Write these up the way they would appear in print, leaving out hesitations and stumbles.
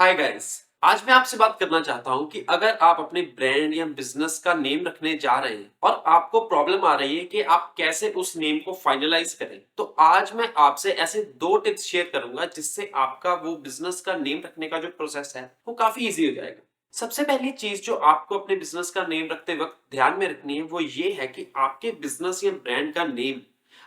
Hi guys. आज मैं आपसे बात करना चाहता हूं कि अगर आप अपने ब्रांड या बिजनेस का नेम रखने जा रहे हैं और आपको प्रॉब्लम आ रही है कि आप कैसे उस नेम को फाइनलाइज करें, तो आज मैं आपसे ऐसे दो टिप्स शेयर करूंगा जिससे आपका वो बिजनेस का नेम रखने का जो प्रोसेस है वो काफी इजी हो जाएगा। सबसे पहली चीज जो आपको अपने बिजनेस का नेम रखते वक्त ध्यान में रखनी है वो ये है कि आपके बिजनेस या ब्रांड का नेम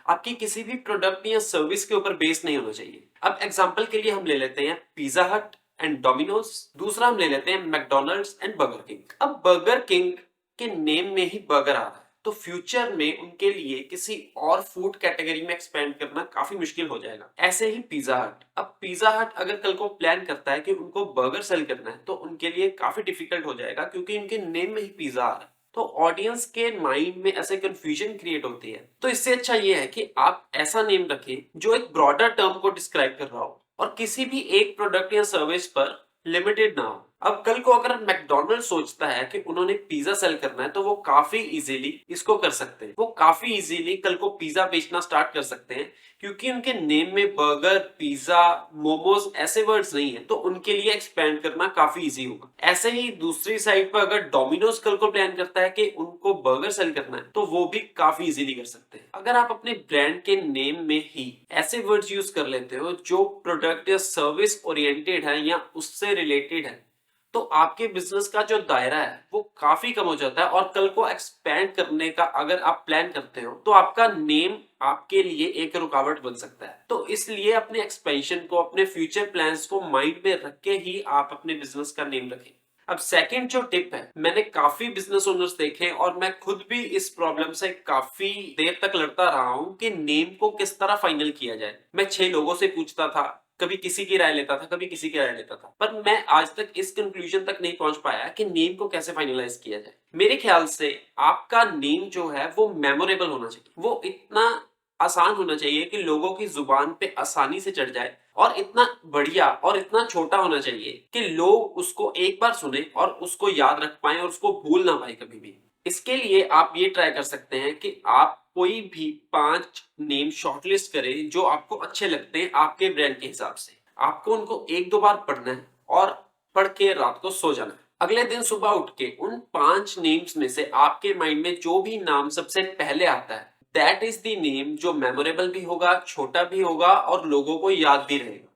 आपकी किसी भी प्रोडक्ट या सर्विस के ऊपर बेस्ड नहीं होना चाहिए। अब एग्जांपल के लिए हम ले लेते हैं पिज्जा हट एंड डोमिनोज। दूसरा हम ले लेते हैं मैकडोनल्ड्स एंड बर्गर किंग। अब बर्गर किंग के नेम में ही बर्गर आ रहा है, तो फ्यूचर में उनके लिए किसी और फूड कैटेगरी में एक्सपेंड करना काफी मुश्किल हो जाएगा। ऐसे ही पिज्जा हट, अब पिज्जा हट अगर कल को प्लान करता है कि उनको बर्गर सेल करना है तो उनके लिए काफी डिफिकल्ट हो जाएगा क्योंकि उनके नेम में ही पिज्जा आ रहा है। तो ऑडियंस के माइंड में ऐसे कंफ्यूजन क्रिएट होती है। तो इससे अच्छा ये है कि आप ऐसा नेम रखें जो एक ब्रॉडर टर्म को डिस्क्राइब कर रहा हो और किसी भी एक प्रोडक्ट या सर्विस पर लिमिटेड ना हो। अब कल को अगर मैकडोनल्ड सोचता है कि उन्होंने पिज्जा सेल करना है तो वो काफी इजीली इसको कर सकते हैं। वो काफी इजीली कल को पिज्जा बेचना स्टार्ट कर सकते हैं क्योंकि उनके नेम में बर्गर, पिज्जा, मोमोज ऐसे वर्ड्स नहीं है, तो उनके लिए एक्सपेंड करना काफी इजी होगा। ऐसे ही दूसरी साइड पर अगर डोमिनोज कल को प्लान करता है कि उनको बर्गर सेल करना है तो वो भी काफी इजीली कर सकते हैं। अगर आप अपने ब्रांड के नेम में ही ऐसे वर्ड्स यूज कर लेते हो जो प्रोडक्ट या सर्विस ओरिएंटेड है या उससे रिलेटेड है, तो आपके बिजनेस का जो दायरा है वो काफी कम हो जाता है और कल को एक्सपैंड करने का अगर आप प्लान करते हो तो आपका नेम आपके लिए एक रुकावट बन सकता है। तो इसलिए अपने एक्सपेंशन को, अपने फ्यूचर प्लान्स को माइंड में रख के ही आप अपने बिजनेस का नेम रखें। अब सेकंड जो टिप है, मैंने काफी बिजनेस ओनर्स देखे और मैं खुद भी इस प्रॉब्लम से काफी देर तक लड़ता रहा हूं कि नेम को किस तरह फाइनल किया जाए। मैं 6 लोगों से पूछता था, कभी किसी की राय लेता था, कभी किसी की राय लेता था, पर मैं आज तक इस कंक्लूजन तक नहीं पहुंच पाया कि नेम को कैसे फाइनलाइज किया जाए। मेरे ख्याल से आपका नेम जो है वो मेमोरेबल होना चाहिए। वो इतना आसान होना चाहिए कि लोगों की जुबान पे आसानी से चढ़ जाए और इतना बढ़िया और इतना छोटा होना चाहिए कि लोग उसको एक बार सुने और उसको याद रख पाए और उसको भूल ना पाए कभी भी। इसके लिए आप ये ट्राई कर सकते हैं कि आप कोई भी 5 नेम शॉर्टलिस्ट करें जो आपको अच्छे लगते हैं आपके ब्रांड के हिसाब से। आपको उनको 1-2 बार पढ़ना है और पढ़ के रात को सो जाना है। अगले दिन सुबह उठ के उन 5 नेम्स में से आपके माइंड में जो भी नाम सबसे पहले आता है, दैट इज द नेम जो मेमोरेबल भी होगा, छोटा भी होगा और लोगों को याद भी रहेगा।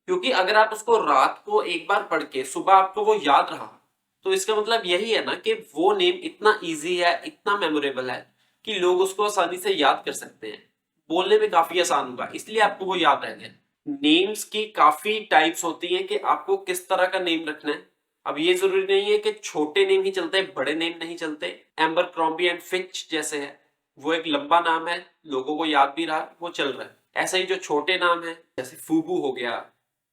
क्योंकि अगर आप उसको रात को एक बार पढ़ के सुबह आपको वो याद रहा, तो इसका मतलब यही है ना कि वो नेम इतना इजी है, इतना मेमोरेबल है कि लोग उसको आसानी से याद कर सकते हैं। बोलने में काफी आसान होगा, इसलिए आपको वो याद रह गया। नेम्स की काफी टाइप्स होती हैं कि आपको किस तरह का नेम रखना है। अब ये जरूरी नहीं है कि छोटे नेम ही चलते हैं, बड़े नेम नहीं चलते। एम्बर क्रॉम्बी एंड फिच जैसे है, वो एक लंबा नाम है, लोगों को याद भी रहा, वो चल रहा है। ऐसे ही जो छोटे नाम है जैसे फूबू हो गया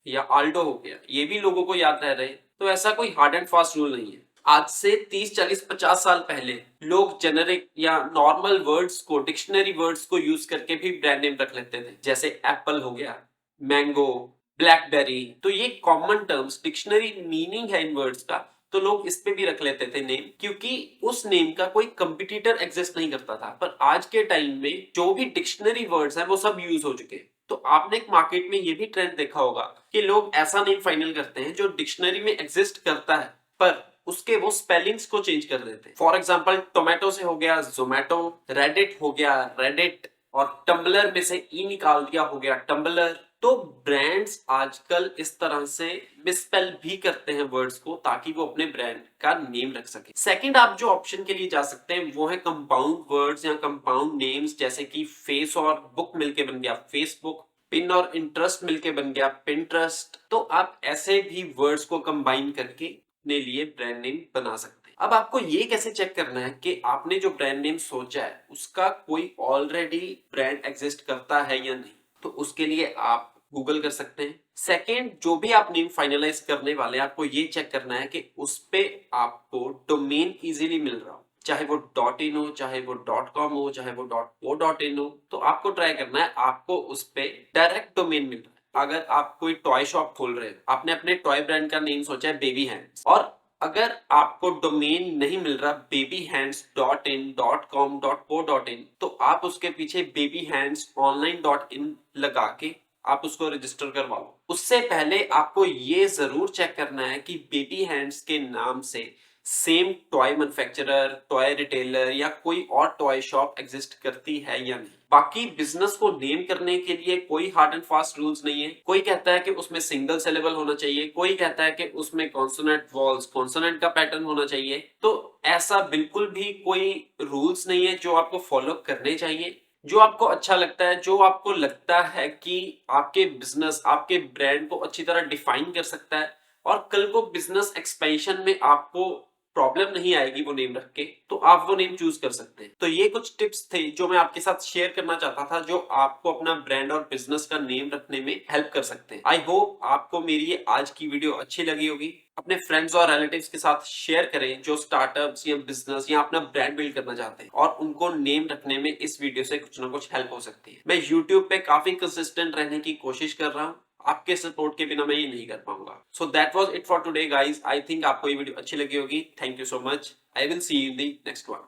या आल्डो हो गया, ये भी लोगों को याद रह रहे हैं। तो ऐसा कोई हार्ड एंड फास्ट रूल नहीं है। आज से 30, 40, 50 साल पहले लोग जेनेरिक या नॉर्मल वर्ड्स को, डिक्शनरी वर्ड्स को यूज करके भी ब्रांड नेम रख लेते थे, जैसे एप्पल हो गया, मैंगो, ब्लैकबेरी। तो ये कॉमन टर्म्स, डिक्शनरी मीनिंग है इन वर्ड्स का, तो लोग इस पे भी रख लेते थे नेम, क्योंकि उस नेम का कोई कंपिटिटर एग्जिस्ट नहीं करता था। पर आज के टाइम में जो भी डिक्शनरी वर्ड्स हैं वो सब यूज हो चुके हैं। तो आपने एक मार्केट में ये भी ट्रेंड देखा होगा कि लोग ऐसा नेम फाइनल करते हैं जो डिक्शनरी में एग्जिस्ट करता है पर उसके वो स्पेलिंग्स को चेंज कर देते हैं। फॉर एग्जांपल टोमेटो से हो गया जोमेटो, रेडिट हो गया रेडिट, और टम्बलर में से ई निकाल दिया, हो गया टम्बलर। तो ब्रांड्स आजकल इस तरह से मिसस्पेल भी करते हैं वर्ड्स को ताकि वो अपने ब्रांड का नेम रख सके। सेकंड, आप जो ऑप्शन के लिए जा सकते हैं वो है कंपाउंड वर्ड्स या कंपाउंड नेम्स, जैसे कि फेस और बुक मिलके बन गया फेसबुक, पिन और इंटरेस्ट मिलके बन गया पिंटरेस्ट। तो आप ऐसे भी वर्ड्स को कंबाइन करके अपने लिए ब्रांड नेम बना सकते हैं। अब आपको ये कैसे चेक करना है कि आपने जो ब्रांड नेम सोचा है उसका कोई ऑलरेडी ब्रांड एग्जिस्ट करता है या नहीं? तो उसके लिए आप गूगल कर सकते हैं। सेकेंड, जो भी आप नेम फाइनलाइज करने वाले हैं आपको ये चेक करना है कि उस पे आपको डोमेन इजीली मिल रहा हो, चाहे वो .in हो, चाहे वो .com हो, चाहे वो .co.in हो। तो आपको ट्राई करना है आपको उस पे डायरेक्ट डोमेन मिल रहा है। अगर आप कोई टॉय शॉप खोल रहे हो, आपने अपने टॉय ब्रांड का नेम सोचा है बेबी हैंड्स, और अगर आपको डोमेन नहीं मिल रहा babyhands.in.com.co.in, तो आप उसके पीछे babyhandsonline.in लगा के आप उसको रजिस्टर करवा लो। उससे पहले आपको ये जरूर चेक करना है कि बेबी हैंड्स के नाम से same toy manufacturer, toy retailer या कोई और टॉय शॉप एग्जिस्ट करती है या नहीं। बाकी बिजनेस को नेम करने के लिए कोई हार्ड एंड फास्ट रूल्स नहीं है। कोई कहता है कि उसमें सिंगल सिलेबल होना चाहिए, कोई कहता है कि उसमें कॉन्सोनेंट वॉल्स कॉन्सोनेंट का पैटर्न होना चाहिए। तो ऐसा बिल्कुल भी कोई रूल्स नहीं है जो आपको फॉलो करने चाहिए। जो आपको अच्छा लगता है, जो आपको लगता है कि आपके बिजनेस, आपके ब्रांड को अच्छी तरह डिफाइन कर सकता है और कल को बिजनेस एक्सपेंशन में आपको प्रॉब्लम नहीं आएगी वो नेम रख के, तो आप वो नेम चूज कर सकते हैं। तो ये कुछ टिप्स थे जो मैं आपके साथ शेयर करना चाहता था, जो आपको अपना ब्रांड और बिजनेस का नेम रखने में हेल्प कर सकते हैं। आई होप आपको मेरी ये आज की वीडियो अच्छी लगी होगी। अपने फ्रेंड्स और रिलेटिव्स के साथ शेयर करें जो स्टार्टअप्स या बिजनेस या अपना ब्रांड बिल्ड करना चाहते हैं, और उनको नेम रखने में इस वीडियो से कुछ ना कुछ हेल्प हो सकती है। मैं यूट्यूब पे काफी कंसिस्टेंट रहने की कोशिश कर रहा हूँ, आपके सपोर्ट के बिना मैं ये नहीं कर पाऊंगा। So that was it for today guys. I think आपको ये वीडियो अच्छी लगी होगी। Thank you so much. I will see you in the next one.